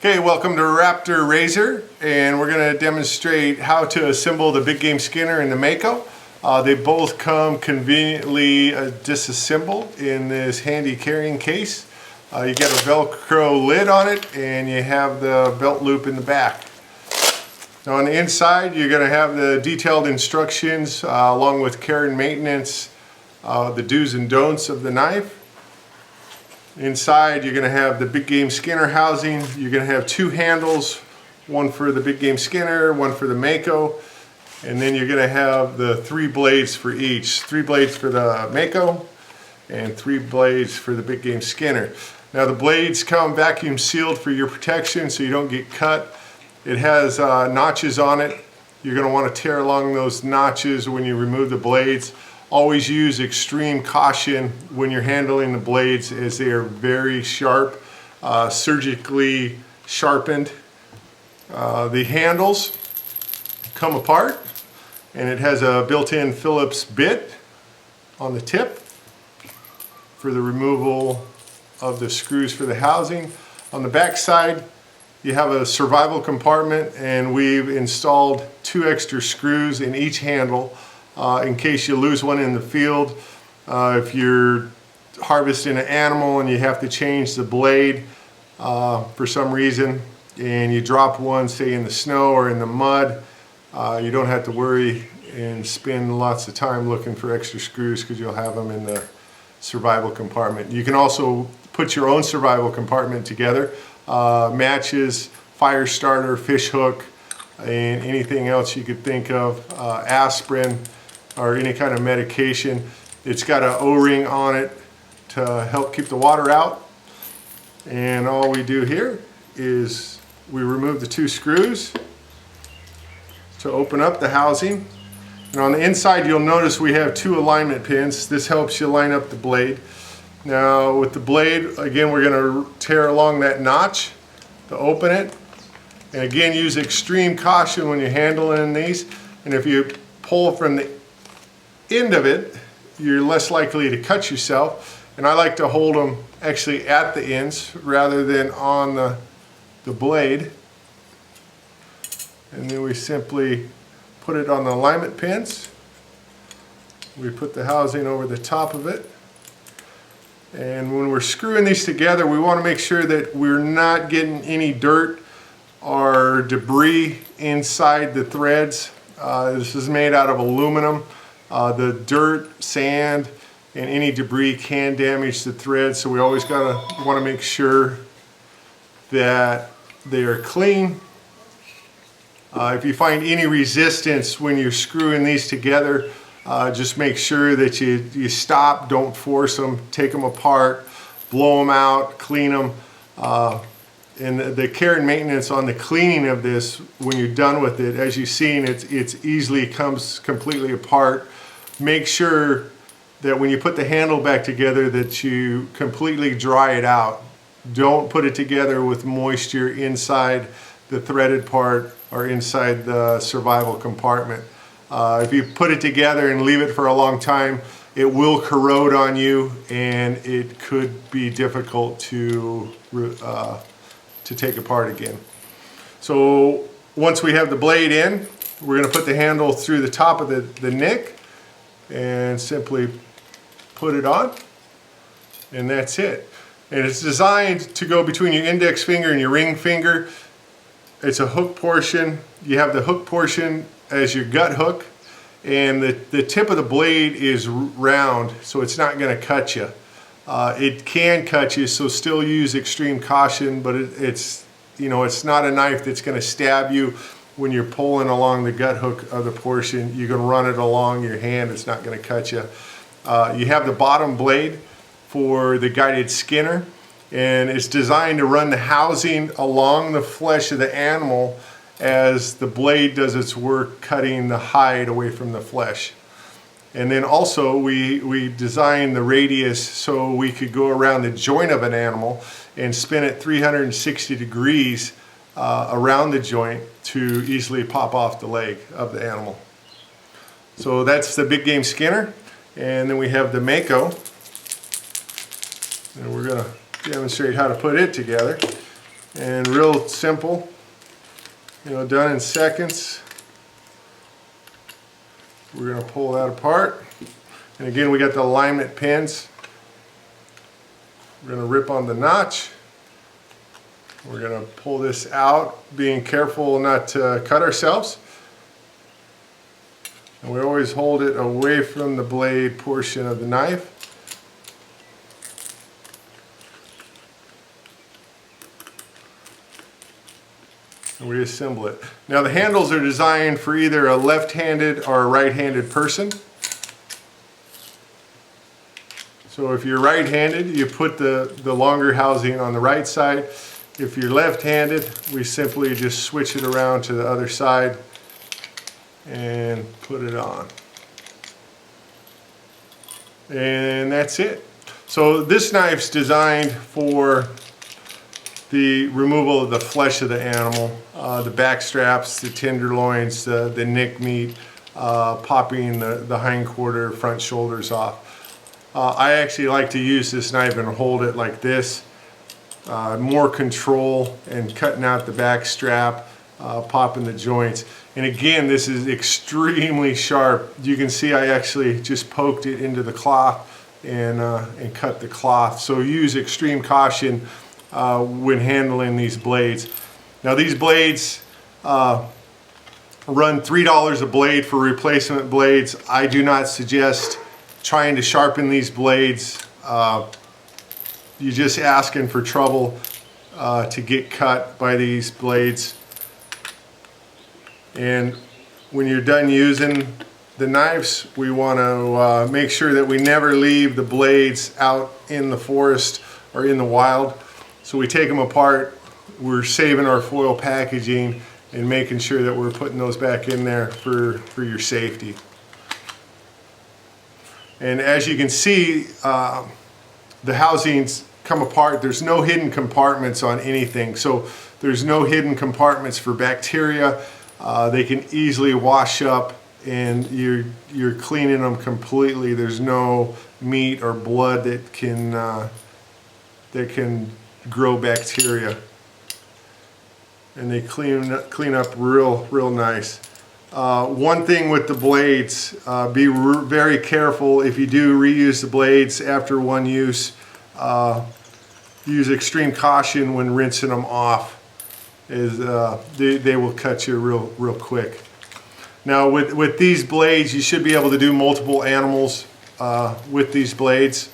Okay, welcome to Raptorazor, and we're going to demonstrate how to assemble the big game skinner and the mako. They both come conveniently disassembled in this handy carrying case. You get a Velcro lid on it, and you have the belt loop in the back. Now on the inside, you're going to have the detailed instructions along with care and maintenance, the do's and don'ts of the knife. Inside, you're going to have the big game skinner housing. You're going to have two handles, one for the big game skinner, one for the mako, and then you're going to have the 3 blades for each. 3 blades for the mako and 3 blades for the big game skinner. Now the blades come vacuum sealed for your protection so you don't get cut. It has notches on it. You're going to want to tear along those notches when you remove the blades. Always use extreme caution when you're handling the blades, as they are very sharp, surgically sharpened. The handles come apart, and it has a built-in Phillips bit on the tip for the removal of the screws for the housing. On the back side, you have a survival compartment, and we've installed 2 extra screws in each handle in case you lose one in the field. If you're harvesting an animal and you have to change the blade for some reason, and you drop one, say in the snow or in the mud, you don't have to worry and spend lots of time looking for extra screws, because you'll have them in the survival compartment. You can also put your own survival compartment together. Matches, fire starter, fish hook, and anything else you could think of, aspirin or any kind of medication. It's got an O-ring on it to help keep the water out. And all we do here is we remove the 2 screws to open up the housing. And on the inside, you'll notice we have 2 alignment pins. This helps you line up the blade. Now with the blade, again, we're going to tear along that notch to open it. And again, use extreme caution when you're handling these. And if you pull from the end of it, you're less likely to cut yourself. And I like to hold them actually at the ends rather than on the blade. And then we simply put it on the alignment pins. We put the housing over the top of it. And when we're screwing these together, we want to make sure that we're not getting any dirt or debris inside the threads. This is made out of aluminum. The dirt, sand, and any debris can damage the threads, so we always want to make sure that they are clean. If you find any resistance when you're screwing these together, just make sure that you stop, don't force them, take them apart, blow them out, clean them. And the care and maintenance on the cleaning of this, when you're done with it, as you've seen, it's easily comes completely apart. Make sure that when you put the handle back together that you completely dry it out. Don't put it together with moisture inside the threaded part or inside the survival compartment. If you put it together and leave it for a long time, it will corrode on you, and it could be difficult to take apart again. So once we have the blade in, we're going to put the handle through the top of the nick and simply put it on, and that's it. And it's designed to go between your index finger and your ring finger. It's a hook portion. You have the hook portion as your gut hook, and the tip of the blade is round, so it's not going to cut you. It can cut you, so still use extreme caution, but it's not a knife that's going to stab you when you're pulling along the gut hook of the portion. You can run it along your hand, it's not going to cut you. You have the bottom blade for the guided skinner, and it's designed to run the housing along the flesh of the animal as the blade does its work cutting the hide away from the flesh. And then also we designed the radius so we could go around the joint of an animal and spin it 360 degrees around the joint to easily pop off the leg of the animal. So that's the big game skinner. And then we have the mako. And we're going to demonstrate how to put it together. and real simple, you know, done in seconds. We're going to pull that apart, and again we got the alignment pins. We're going to rip on the notch. We're going to pull this out, being careful not to cut ourselves. And we always hold it away from the blade portion of the knife. And we assemble it. Now the handles are designed for either a left-handed or a right-handed person. So if you're right-handed, you put the longer housing on the right side. If you're left-handed, we simply just switch it around to the other side and put it on. And that's it. So this knife's designed for the removal of the flesh of the animal, the back straps, the tenderloins, the neck meat, popping the hindquarter, front shoulders off. I actually like to use this knife and hold it like this. More control and cutting out the back strap, popping the joints. And again, this is extremely sharp. You can see I actually just poked it into the cloth and cut the cloth. So use extreme caution when handling these blades. Now these blades run $3 a blade for replacement blades. I do not suggest trying to sharpen these blades. You're just asking for trouble to get cut by these blades. And when you're done using the knives, we want to make sure that we never leave the blades out in the forest or in the wild. So we take them apart, we're saving our foil packaging and making sure that we're putting those back in there for your safety. And as you can see, the housings come apart. There's no hidden compartments on anything. So there's no hidden compartments for bacteria. They can easily wash up and you're cleaning them completely. There's no meat or blood that can grow bacteria. And they clean up real nice. One thing with the blades, be very careful if you do reuse the blades after one use. Use extreme caution when rinsing them off, as they will cut you real quick. Now with these blades, you should be able to do multiple animals with these blades.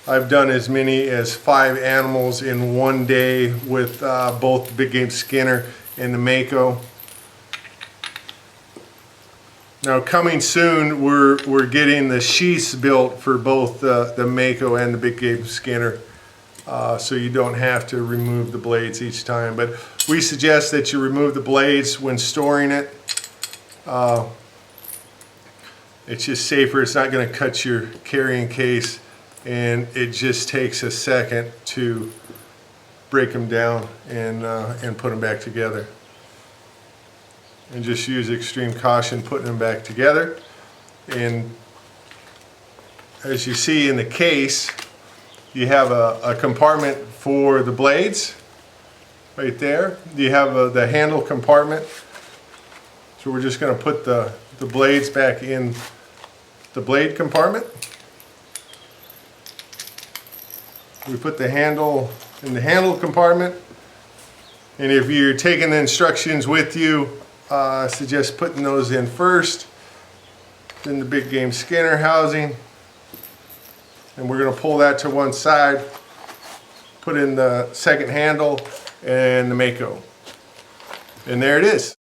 I've done as many as 5 animals in one day with both the big game skinner and the mako. Now coming soon, we're getting the sheaths built for both the mako and the big game skinner, so you don't have to remove the blades each time. But we suggest that you remove the blades when storing it. It's just safer. It's not going to cut your carrying case, and it just takes a second to break them down and put them back together. And just use extreme caution putting them back together. And as you see in the case, you have a compartment for the blades right there. You have the handle compartment. So we're just going to put the blades back in the blade compartment. We put the handle in the handle compartment. And if you're taking the instructions with you, I suggest putting those in first, then the big game skinner housing, and we're going to pull that to one side, put in the second handle and the mako, and there it is.